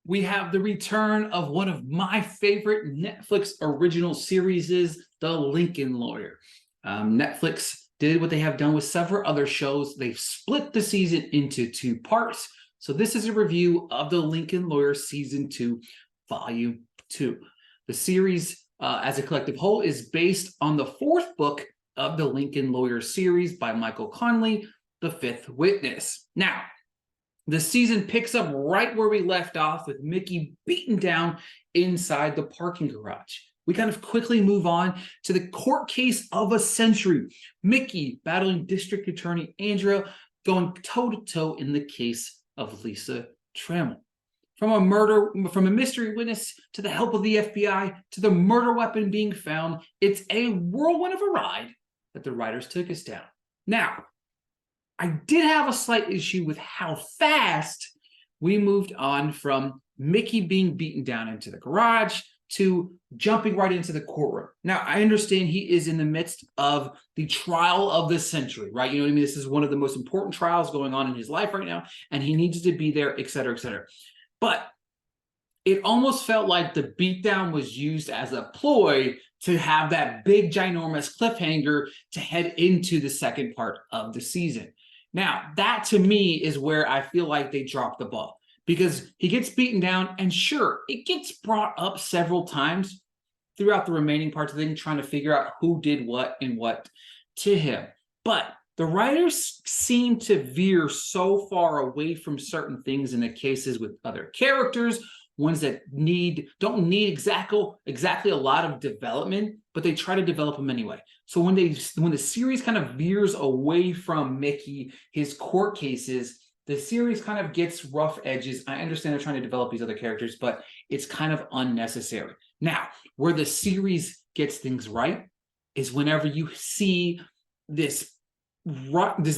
we have the return of one of my favorite Netflix original series, is The Lincoln Lawyer. Netflix did what they have done with several other shows. They've split the season into 2 parts. So this is a review of The Lincoln Lawyer Season 2, Volume 2. The series, as a collective whole, is based on the 4th book of the Lincoln Lawyer series by Michael Connelly, The Fifth Witness. Now, the season picks up right where we left off, with Mickey beaten down inside the parking garage. We kind of quickly move on to the court case of a century. Mickey battling District Attorney Andrea, going toe-to-toe in the case of Lisa Trammell. From a mystery witness to the help of the FBI to the murder weapon being found, it's a whirlwind of a ride that the writers took us down. Now, I did have a slight issue with how fast we moved on from Mickey being beaten down into the garage to jumping right into the courtroom. Now, I understand he is in the midst of the trial of the century, right? You know what I mean? This is one of the most important trials going on in his life right now, and he needs to be there, et cetera, et cetera. But it almost felt like the beatdown was used as a ploy to have that big, ginormous cliffhanger to head into the second part of the season. Now, that to me is where I feel like they dropped the ball, because he gets beaten down, and sure, it gets brought up several times throughout the remaining parts of the thing, trying to figure out who did what and what to him. But the writers seem to veer so far away from certain things in the cases with other characters, ones that don't need exactly a lot of development, but they try to develop them anyway. So when the series kind of veers away from Mickey, his court cases, the series kind of gets rough edges. I understand they're trying to develop these other characters, but it's kind of unnecessary. Now, where the series gets things right is whenever you see this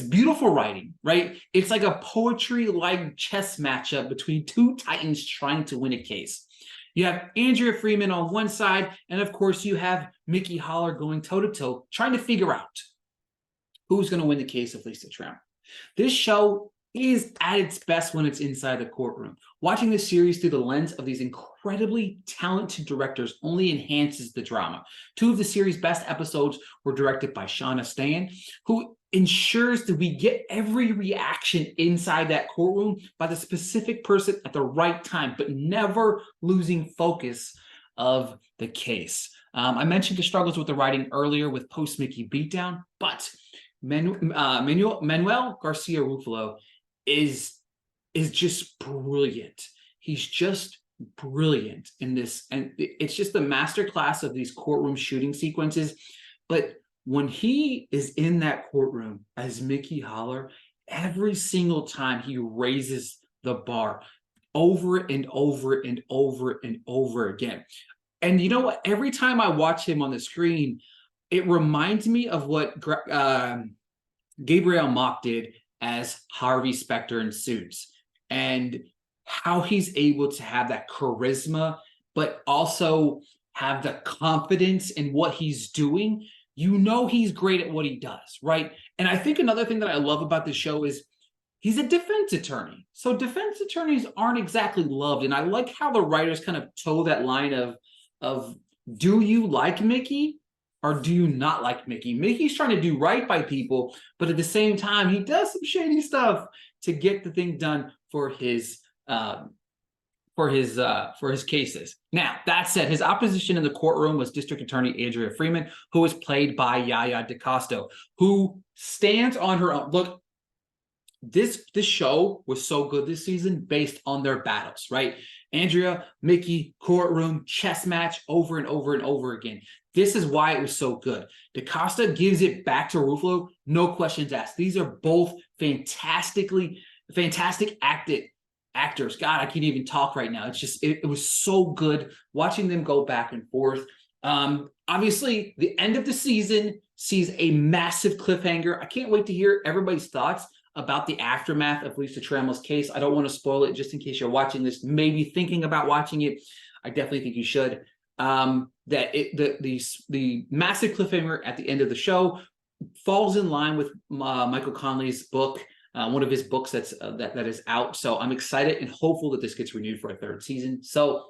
beautiful writing, right? It's like a poetry-like chess matchup between 2 titans trying to win a case. You have Andrea Freeman on one side, and of course you have Mickey Holler going toe-to-toe, trying to figure out who's going to win the case of Lisa Trammell. This show is at its best when it's inside the courtroom. Watching this series through the lens of these incredibly talented directors only enhances the drama. 2 of the series' best episodes were directed by Shauna Stan, who ensures that we get every reaction inside that courtroom by the specific person at the right time, but never losing focus of the case. I mentioned the struggles with the writing earlier with post-Mickey beatdown, but Manuel Garcia-Rulfo is just brilliant. He's just brilliant in this, and it's just the masterclass of these courtroom shooting sequences. But when he is in that courtroom as Mickey Holler, every single time he raises the bar over and over and over and over again. And you know what? Every time I watch him on the screen, it reminds me of what Gabriel Mock did as Harvey Specter in Suits, and how he's able to have that charisma, but also have the confidence in what he's doing. You know he's great at what he does, right? And I think another thing that I love about the show is he's a defense attorney. So defense attorneys aren't exactly loved. And I like how the writers kind of toe that line of do you like Mickey or do you not like Mickey? Mickey's trying to do right by people, but at the same time, he does some shady stuff to get the thing done for his cases. Now, that said, his opposition in the courtroom was District Attorney Andrea Freeman, who was played by Yaya DaCosta, who stands on her own. Look, this show was so good this season based on their battles, right? Andrea, Mickey, courtroom, chess match over and over and over again. This is why it was so good. DaCosta gives it back to Rulfo, no questions asked. These are both fantastic actors. God, I can't even talk right now. It's just, it was so good watching them go back and forth. Obviously, the end of the season sees a massive cliffhanger. I can't wait to hear everybody's thoughts about the aftermath of Lisa Trammell's case. I don't want to spoil it, just in case you're watching this, maybe thinking about watching it. I definitely think you should. The massive cliffhanger at the end of the show falls in line with Michael Connelly's book, one of his books that is out. So I'm excited and hopeful that this gets renewed for a third season. So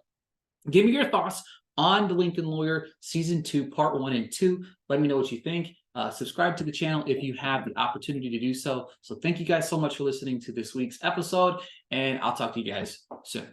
give me your thoughts on The Lincoln Lawyer Season 2, Part 1 and 2. Let me know what you think. Subscribe to the channel if you have the opportunity to do so. So thank you guys so much for listening to this week's episode, and I'll talk to you guys soon.